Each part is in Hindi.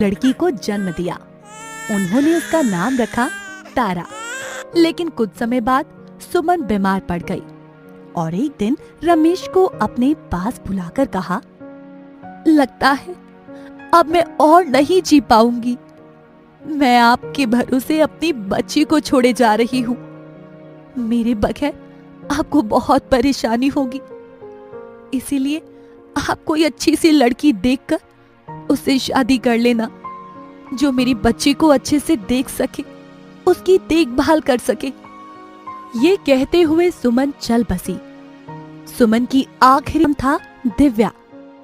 लड़की को जन्म दिया। उन्होंने उसका नाम रखा तारा। लेकिन कुछ समय बाद सुमन बीमार पड़ गई और एक दिन रमेश को अपने पास बुलाकर कहा, लगता है अब मैं और नहीं जी पाऊंगी। मैं आपके भरोसे अपनी बच्ची को छोड़े जा रही हूँ। मेरे बगैर आपको बहुत परेशानी होगी, इसीलिए आप कोई अच्छी सी लड़की देखकर उससे शादी कर लेना, जो मेरी बच्ची को अच्छे से देख सके, उसकी देखभाल कर सके। ये कहते हुए सुमन चल बसी। सुमन की आखिरी नाम था दिव्या।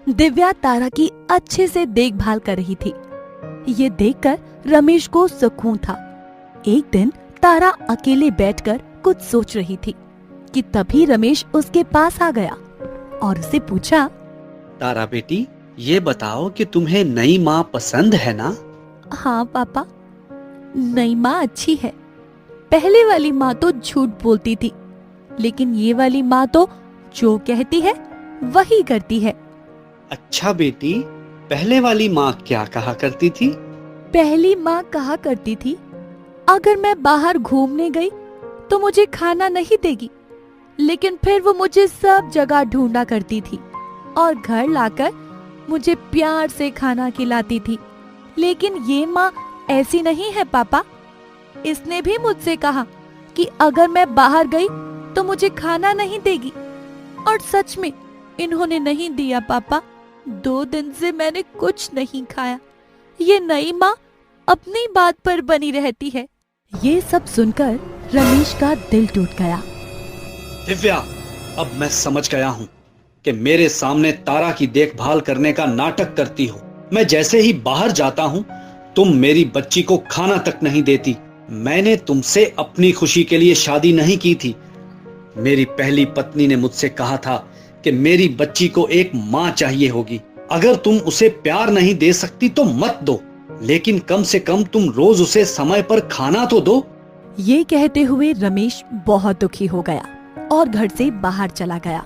दिव्या तारा की अच्छे से देखभाल कर रही थी। ये देखकर रमेश को सुकून था। एक दिन तारा अकेले बैठकर कुछ सोच रही थी कि तभी रमेश उसके पास आ गया और उसे पूछा, तारा बेटी, ये बताओ कि तुम्हें नई माँ पसंद है ना? हाँ पापा, नई माँ अच्छी है। पहले वाली माँ तो झूठ बोलती थी, लेकिन ये वाली माँ तो जो कहती है वही करती है। अच्छा बेटी, पहले वाली माँ क्या कहा करती थी? पहली माँ कहा करती थी, अगर मैं बाहर घूमने गई तो मुझे खाना नहीं देगी, लेकिन फिर वो मुझे सब जगह ढूंढा करती थी और घर लाकर मुझे प्यार से खाना खिलाती थी। लेकिन ये माँ ऐसी नहीं है पापा। इसने भी मुझसे कहा कि अगर मैं बाहर गई तो मुझे खाना नहीं देगी, और सच में इन्होंने नहीं दिया पापा। 2 दिन से मैंने कुछ नहीं खाया। ये नई माँ अपनी बात पर बनी रहती है। ये सब सुनकर रमेश का दिल टूट गया। दिव्या, अब मैं समझ गया हूँ कि मेरे सामने तारा की देखभाल करने का नाटक करती हो। मैं जैसे ही बाहर जाता हूँ, तुम मेरी बच्ची को खाना तक नहीं देती। मैंने तुमसे अपनी खुशी के लिए शादी नहीं की थी। मेरी पहली पत्नी ने मुझसे कहा था कि मेरी बच्ची को एक माँ चाहिए होगी। अगर तुम उसे प्यार नहीं दे सकती तो मत दो, लेकिन कम से कम तुम रोज उसे समय पर खाना तो दो। ये कहते हुए रमेश बहुत दुखी हो गया और घर से बाहर चला गया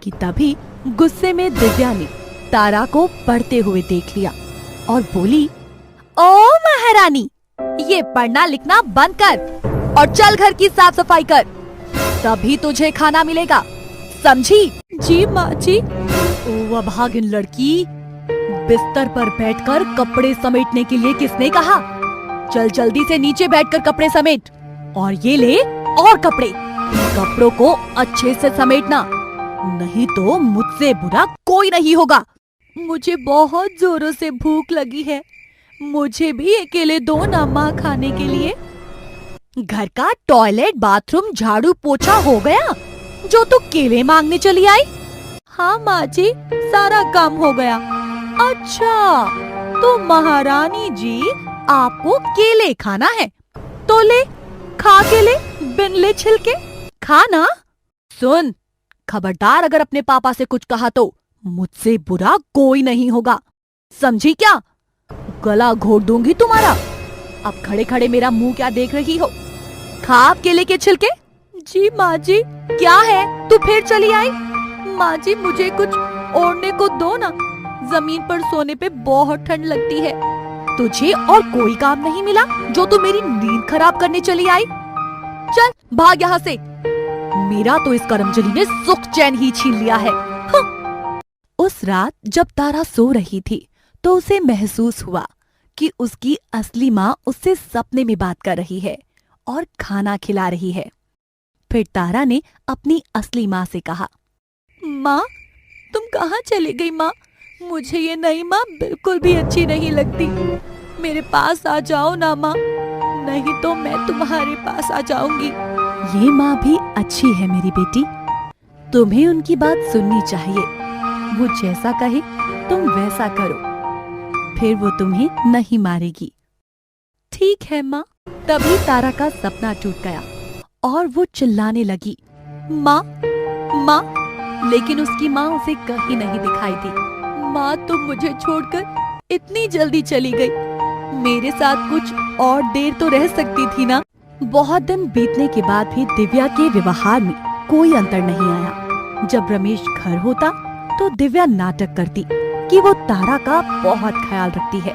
कि तभी गुस्से में दिव्या ने तारा को पढ़ते हुए देख लिया और बोली, ओ महारानी, ये पढ़ना लिखना बंद कर और चल घर की साफ सफाई कर, तभी तुझे खाना मिलेगा, समझी? जी माँ जी। ओ अभागिन लड़की, बिस्तर पर बैठकर कपड़े समेटने के लिए किसने कहा? चल जल्दी से नीचे बैठकर कपड़े समेट, और ये ले और कपड़े। कपड़ों को अच्छे से समेटना, नहीं तो मुझसे बुरा कोई नहीं होगा। मुझे बहुत जोरों से भूख लगी है, मुझे भी अकेले दो ना माँ खाने के लिए। घर का टॉयलेट, बाथरूम, झाड़ू पोछा हो गया जो तू केले मांगने चली आई? हाँ माँ जी, सारा काम हो गया। अच्छा, तो महारानी जी आपको केले खाना है तो ले, खा केले, बिन ले छिलके, खाना। सुन, खबरदार अगर अपने पापा से कुछ कहा तो मुझसे बुरा कोई नहीं होगा, समझी क्या? गला घोट दूंगी तुम्हारा। अब खड़े खड़े मेरा मुंह क्या देख रही हो? खा आप केले के छिलके। जी माँ जी। क्या है, तू फिर चली आई? माँ जी, मुझे कुछ ओढ़ने को दो ना, जमीन पर सोने पे बहुत ठंड लगती है। तुझे और कोई काम नहीं मिला जो तू मेरी नींद खराब करने चली आई? चल भाग यहाँ से, मेरा तो इस करमजली ने सुख चैन ही छीन लिया है। उस रात जब तारा सो रही थी तो उसे महसूस हुआ कि उसकी असली माँ उससे सपने में बात कर रही है और खाना खिला रही है। फिर तारा ने अपनी असली माँ से कहा, माँ, तुम कहाँ चली गई माँ? मुझे ये नई माँ बिल्कुल भी अच्छी नहीं लगती। मेरे पास आ जाओ ना माँ, नहीं तो मैं तुम्हारे पास आ जाऊंगी। ये माँ भी अच्छी है मेरी बेटी, तुम्हें उनकी बात सुननी चाहिए। वो जैसा कहे तुम वैसा करो, फिर वो तुम्हें नहीं मारेगी। ठीक है माँ। तभी तारा का सपना टूट गया और वो चिल्लाने लगी, माँ माँ, लेकिन उसकी माँ उसे कहीं नहीं दिखाई दी। माँ, तुम मुझे छोड़कर इतनी जल्दी चली गई, मेरे साथ कुछ और देर तो रह सकती थी ना। बहुत दिन बीतने के बाद भी दिव्या के व्यवहार में कोई अंतर नहीं आया। जब रमेश घर होता तो दिव्या नाटक करती कि वो तारा का बहुत ख्याल रखती है,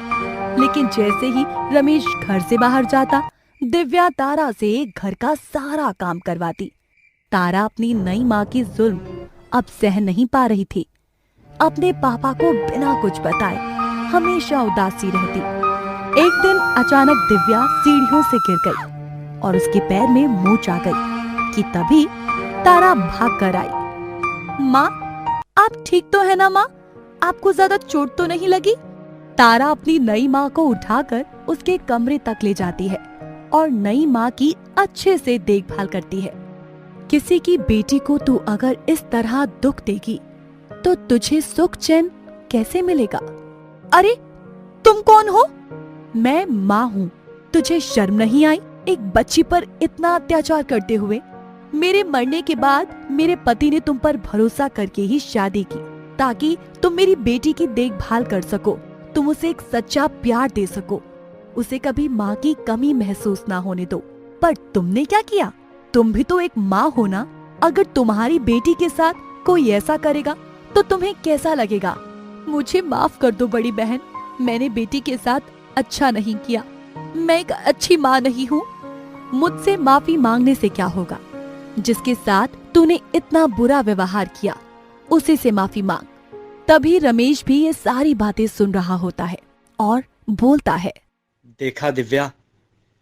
लेकिन जैसे ही रमेश घर से बाहर जाता, दिव्या तारा से घर का सारा काम करवाती। तारा अपनी नई माँ की जुल्म अब सह नहीं पा रही थी। अपने पापा को बिना कुछ बताए हमेशा उदासी रहती। एक दिन अचानक दिव्या सीढ़ियों से गिर गई और उसके पैर में मोच आ गई कि तभी तारा भाग कर आई। माँ, आप ठीक तो है ना माँ? आपको ज्यादा चोट तो नहीं लगी? तारा अपनी नई माँ को उठाकर उसके कमरे तक ले जाती है और नई माँ की अच्छे से देखभाल करती है। किसी की बेटी को तू अगर इस तरह दुख देगी तो तुझे सुख चैन कैसे मिलेगा? अरे तुम कौन हो? मैं माँ हूँ। तुझे शर्म नहीं आई एक बच्ची पर इतना अत्याचार करते हुए? मेरे मरने के बाद मेरे पति ने तुम पर भरोसा करके ही शादी की ताकि तुम मेरी बेटी की देखभाल कर सको, तुम उसे एक सच्चा प्यार दे सको, उसे कभी माँ की कमी महसूस ना होने दो। पर तुमने क्या किया? तुम भी तो एक माँ हो ना। अगर तुम्हारी बेटी के साथ कोई ऐसा करेगा तो तुम्हें कैसा लगेगा? मुझे माफ कर दो बड़ी बहन, मैंने बेटी के साथ अच्छा नहीं किया। मैं एक अच्छी माँ नहीं हूँ। मुझसे माफी मांगने से क्या होगा? जिसके साथ तूने इतना बुरा व्यवहार किया उसी से माफी मांग। तभी रमेश भी ये सारी बातें सुन रहा होता है और बोलता है, देखा दिव्या,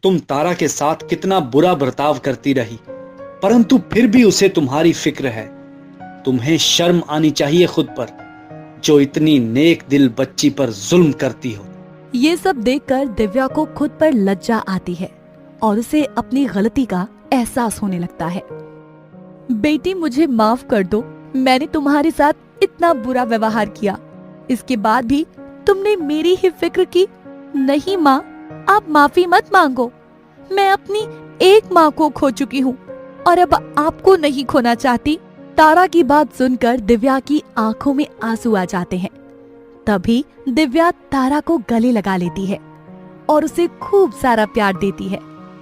तुम तारा के साथ कितना बुरा बर्ताव करती रही, परंतु फिर भी उसे तुम्हारी फिक्र है। तुम्हें शर्म आनी चाहिए खुद पर, जो इतनी नेक दिल बच्ची पर जुल्म करती हो। ये सब देखकर दिव्या को खुद पर लज्जा आती है और उसे अपनी गलती का एहसास होने लगता है। बेटी, मुझे माफ कर दो, मैंने तुम्हारे साथ इतना बुरा व्यवहार किया, इसके बाद भी तुमने मेरी ही फिक्र की। नहीं माँ, आप माफी मत मांगो। मैं अपनी एक माँ को खो चुकी हूँ और अब आपको नहीं खोना चाहती। तारा की बात सुनकर दिव्या की आंखों में आंसू आ जाते हैं। तभी दिव्या तारा को गले लगा लेती है और उसे खूब सारा प्यार देती है।